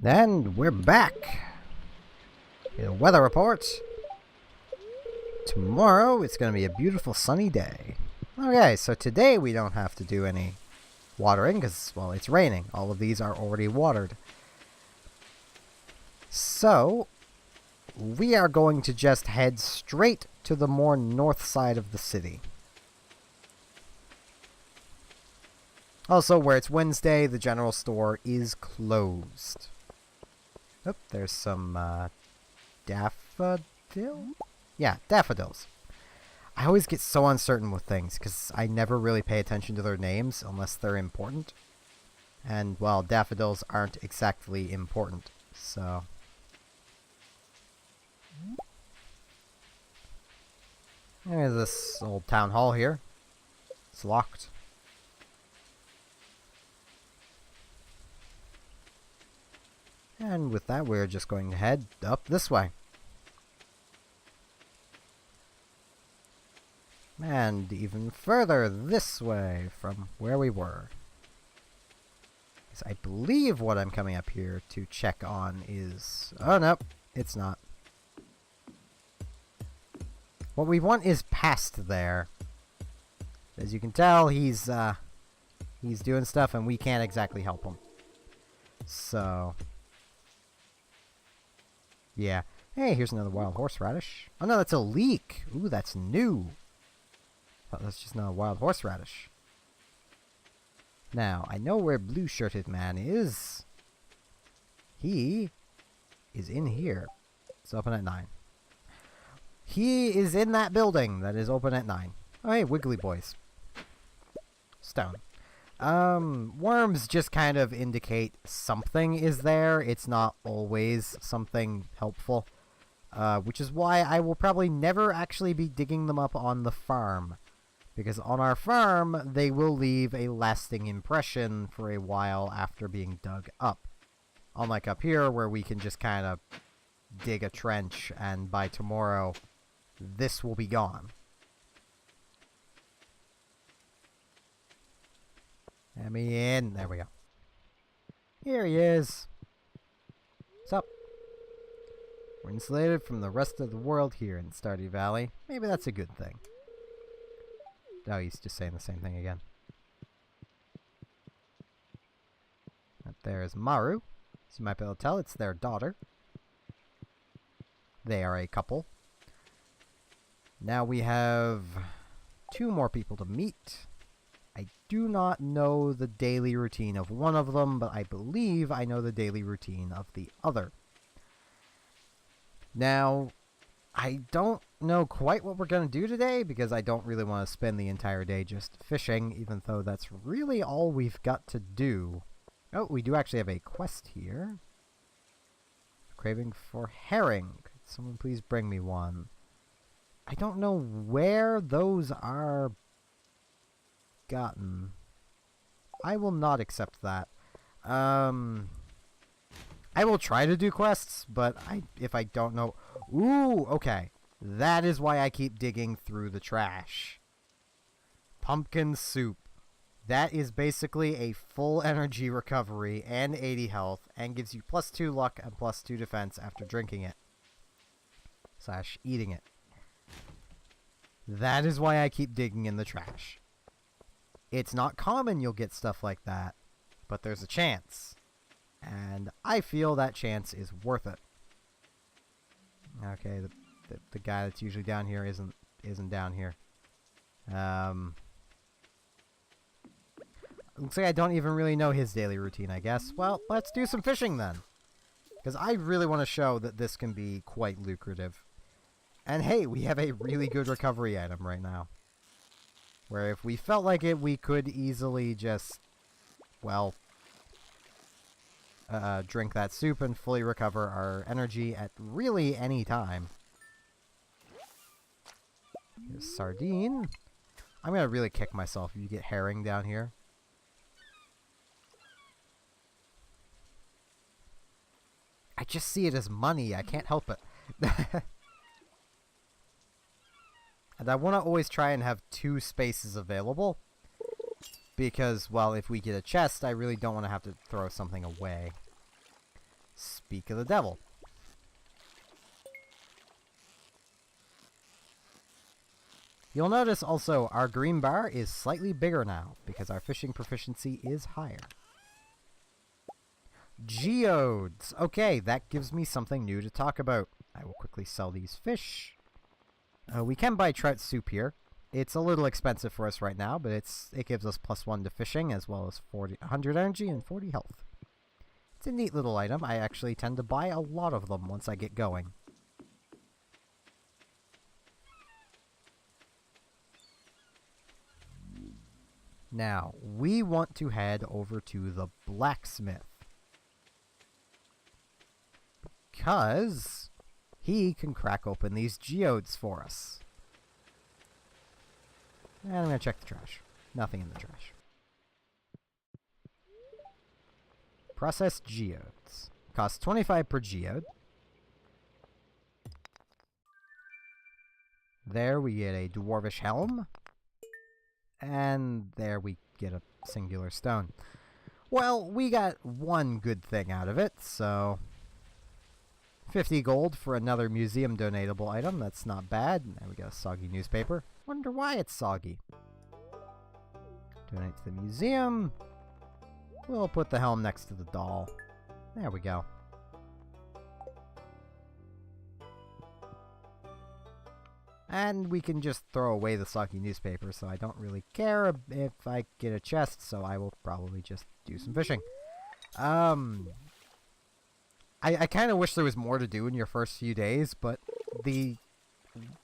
And we're back. A weather report. Tomorrow it's going to be a beautiful sunny day. Okay, so today we don't have to do any watering because, well, it's raining. All of these are already watered. So, we are going to just head straight to the more north side of the city. Also, where it's Wednesday, the general store is closed. Oh, there's some daffodil? Yeah, daffodils. I always get so uncertain with things because I never really pay attention to their names unless they're important. And, well, daffodils aren't exactly important, so... There's this old town hall here. It's locked. And with that, we're just going to head up this way. And even further this way from where we were. Because I believe what I'm coming up here to check on is... Oh, no, it's not. What we want is past there. As you can tell, he's doing stuff and we can't exactly help him. So... yeah. Hey, here's another wild horseradish. Oh no, that's a leek. Ooh, that's new. Oh, that's just not a wild horseradish. Now, I know where blue-shirted man is. He is in here. It's open at 9. He is in that building that is open at 9. Oh, hey, wiggly boys. Stone. Worms just kind of indicate something is there. It's not always something helpful. Which is why I will probably never actually be digging them up on the farm. Because on our farm, they will leave a lasting impression for a while after being dug up. Unlike up here, where we can just kind of dig a trench, and by tomorrow, this will be gone. Let me in. There we go. Here he is. What's up? We're insulated from the rest of the world here in Stardew Valley. Maybe that's a good thing. Oh, he's just saying the same thing again. Up there is Maru. As you might be able to tell, it's their daughter. They are a couple. Now we have 2 more people to meet. I do not know the daily routine of one of them, but I believe I know the daily routine of the other. Now, I don't know quite what we're going to do today, because I don't really want to spend the entire day just fishing, even though that's really all we've got to do. Oh, we do actually have a quest here. Craving for herring. Could someone please bring me one? I don't know where those are gotten. I will not accept that. I will try to do quests, but if I don't know... Ooh, okay. That is why I keep digging through the trash. Pumpkin soup. That is basically a full energy recovery and 80 health, and gives you +2 luck and +2 defense after drinking it. / eating it. That is why I keep digging in the trash. It's not common you'll get stuff like that, but there's a chance. And I feel that chance is worth it. Okay, the guy that's usually down here isn't down here. Looks like I don't even really know his daily routine, I guess. Well, let's do some fishing then. Because I really want to show that this can be quite lucrative. And hey, we have a really good recovery item right now. Where if we felt like it, we could easily just, well, drink that soup and fully recover our energy at really any time. Here's sardine. I'm going to really kick myself if you get herring down here. I just see it as money. I can't help it. And I want to always try and have 2 spaces available. Because, well, if we get a chest, I really don't want to have to throw something away. Speak of the devil. You'll notice also our green bar is slightly bigger now because our fishing proficiency is higher. Geodes. Okay, that gives me something new to talk about. I will quickly sell these fish. We can buy trout soup here. It's a little expensive for us right now, but it gives us +1 to fishing as well as 100 energy and 40 health. It's a neat little item. I actually tend to buy a lot of them once I get going. Now, we want to head over to the blacksmith. Because he can crack open these geodes for us. And I'm going to check the trash. Nothing in the trash. Process geodes. Costs 25 per geode. There we get a dwarvish helm. And there we get a singular stone. Well, we got one good thing out of it, so 50 gold for another museum donatable item. That's not bad. There we go, soggy newspaper. Wonder why it's soggy. Donate to the museum. We'll put the helm next to the doll. There we go. And we can just throw away the soggy newspaper, so I don't really care if I get a chest, so I will probably just do some fishing. I kind of wish there was more to do in your first few days, but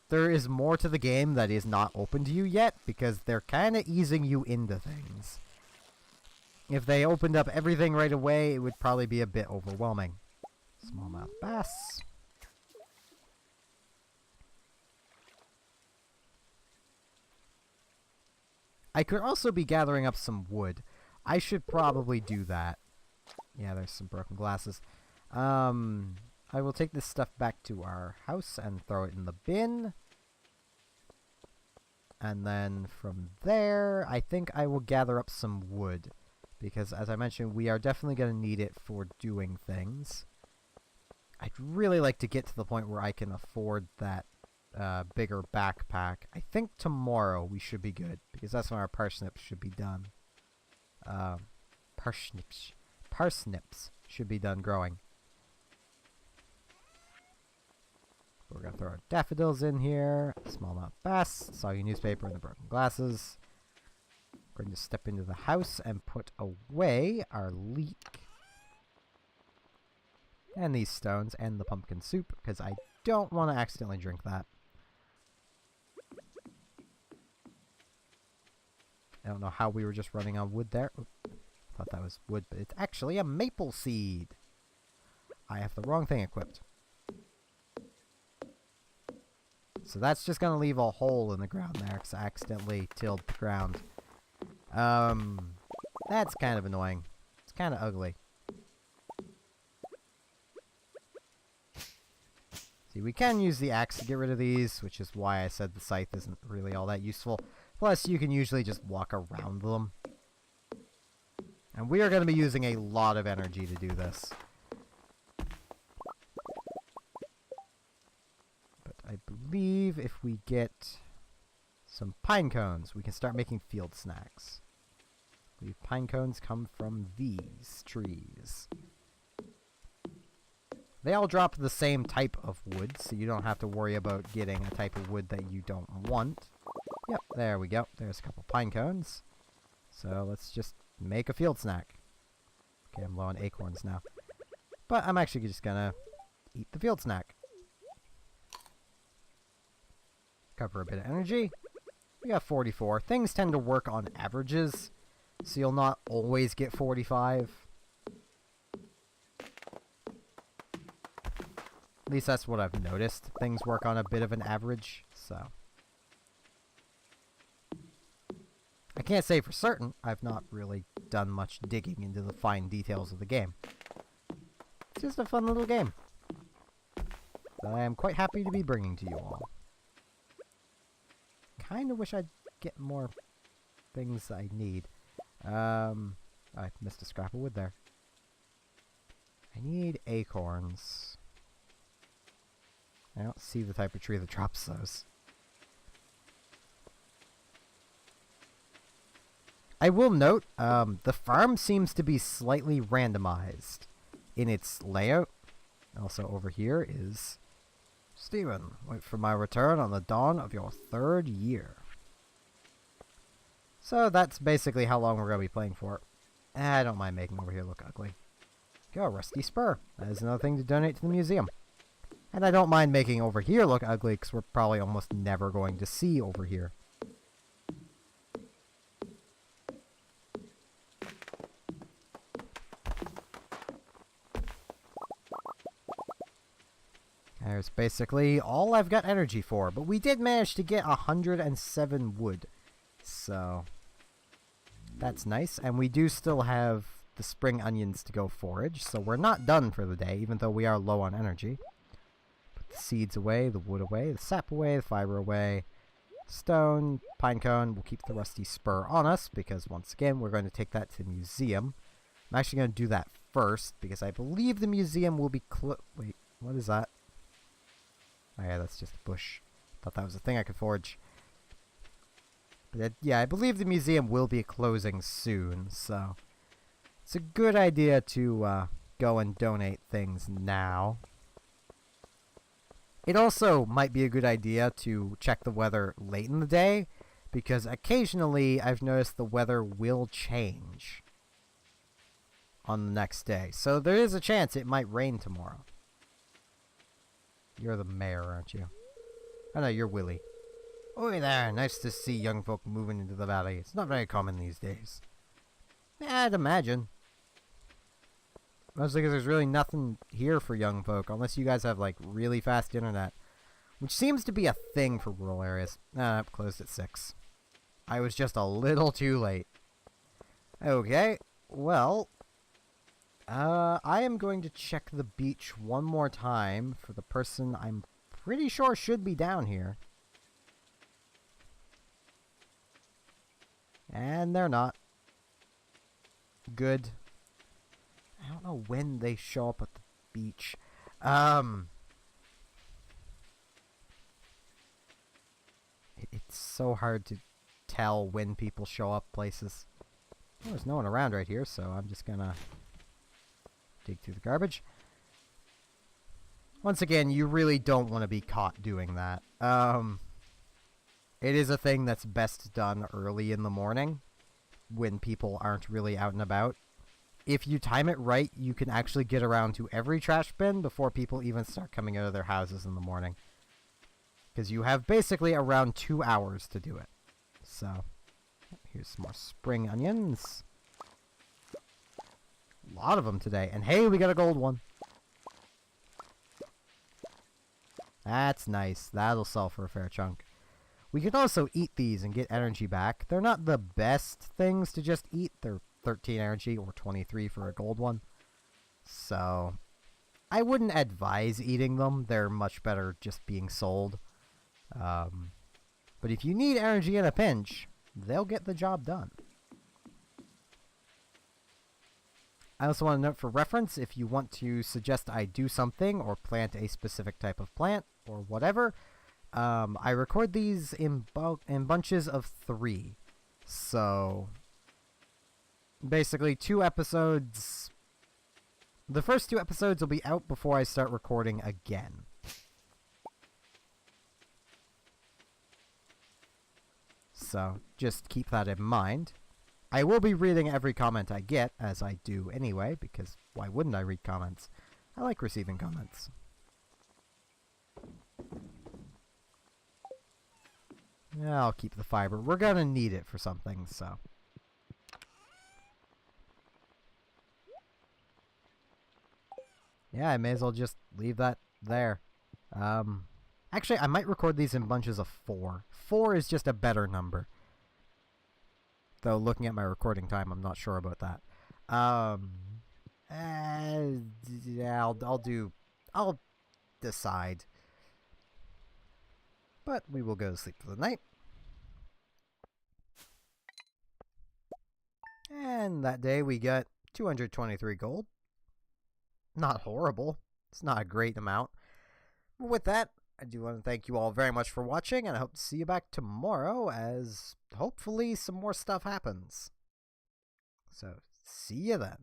there is more to the game that is not open to you yet, because they're kind of easing you into things. If they opened up everything right away, it would probably be a bit overwhelming. Smallmouth bass. I could also be gathering up some wood. I should probably do that. Yeah, there's some broken glasses. I will take this stuff back to our house and throw it in the bin. And then from there, I think I will gather up some wood. Because, as I mentioned, we are definitely going to need it for doing things. I'd really like to get to the point where I can afford that bigger backpack. I think tomorrow we should be good, because that's when our parsnips should be done. Parsnips should be done growing. We're going to throw our daffodils in here, smallmouth bass, soggy newspaper, and the broken glasses. We're going to step into the house and put away our leek. And these stones, and the pumpkin soup, because I don't want to accidentally drink that. I don't know how we were just running on wood there. Oop, thought that was wood, but it's actually a maple seed. I have the wrong thing equipped. So that's just going to leave a hole in the ground there, because I accidentally tilled the ground. That's kind of annoying. It's kind of ugly. See, we can use the axe to get rid of these, which is why I said the scythe isn't really all that useful. Plus, you can usually just walk around them. And we are going to be using a lot of energy to do this. But I believe if we get some pine cones, we can start making field snacks. I believe pine cones come from these trees. They all drop the same type of wood, so you don't have to worry about getting a type of wood that you don't want. Yep, there we go. There's a couple pine cones. So let's just make a field snack. Okay, I'm low on acorns now. But I'm actually just gonna eat the field snack. Cover a bit of energy. We got 44. Things tend to work on averages, so you'll not always get 45. At least that's what I've noticed. Things work on a bit of an average, so. I can't say for certain. I've not really done much digging into the fine details of the game. It's just a fun little game that I am quite happy to be bringing to you all. Kinda wish I'd get more things I need. I missed a scrap of wood there. I need acorns. I don't see the type of tree that drops those. I will note, the farm seems to be slightly randomized in its layout. Also over here is Steven, wait for my return on the dawn of your 3rd year. So that's basically how long we're going to be playing for. I don't mind making over here look ugly. Go, rusty spur. That is another thing to donate to the museum. And I don't mind making over here look ugly because we're probably almost never going to see over here. There's basically all I've got energy for, but we did manage to get 107 wood. So that's nice, and we do still have the spring onions to go forage, so we're not done for the day, even though we are low on energy. Put the seeds away, the wood away, the sap away, the fiber away, stone, pine cone. We'll keep the rusty spur on us, because once again, we're going to take that to the museum. I'm actually going to do that first, because I believe the museum will be wait, what is that? Oh yeah, that's just a bush. Thought that was a thing I could forge. But yeah, I believe the museum will be closing soon, so it's a good idea to go and donate things now. It also might be a good idea to check the weather late in the day, because occasionally I've noticed the weather will change on the next day. So there is a chance it might rain tomorrow. You're the mayor, aren't you? Oh no, you're Willie. Oi there, nice to see young folk moving into the valley. It's not very common these days. Yeah, I'd imagine. Mostly because there's really nothing here for young folk, unless you guys have, like, really fast internet. Which seems to be a thing for rural areas. Nah, closed at 6. I was just a little too late. Okay, well, I am going to check the beach one more time for the person I'm pretty sure should be down here. And they're not. Good. I don't know when they show up at the beach. It's so hard to tell when people show up places. Well, there's no one around right here, so I'm just gonna dig through the garbage. Once again, you really don't want to be caught doing that. It is a thing that's best done early in the morning, when people aren't really out and about. If you time it right, you can actually get around to every trash bin before people even start coming out of their houses in the morning. Because you have basically around 2 hours to do it. So, here's some more spring onions. A lot of them today. And hey, we got a gold one. That's nice. That'll sell for a fair chunk. We can also eat these and get energy back. They're not the best things to just eat. They're 13 energy or 23 for a gold one. So, I wouldn't advise eating them. They're much better just being sold. But if you need energy in a pinch, they'll get the job done. I also want to note for reference, if you want to suggest I do something or plant a specific type of plant or whatever, I record these in bunches of 3. So, basically 2 episodes. The first 2 episodes will be out before I start recording again. So, just keep that in mind. I will be reading every comment I get, as I do anyway, because why wouldn't I read comments? I like receiving comments. Yeah, I'll keep the fiber. We're gonna need it for something, so. Yeah, I may as well just leave that there. Actually, I might record these in bunches of 4. 4 is just a better number. Though, looking at my recording time, I'm not sure about that. Yeah, I'll decide. But we will go to sleep for the night. And that day we got 223 gold. Not horrible. It's not a great amount. With that, I do want to thank you all very much for watching, and I hope to see you back tomorrow as hopefully some more stuff happens. So, see you then.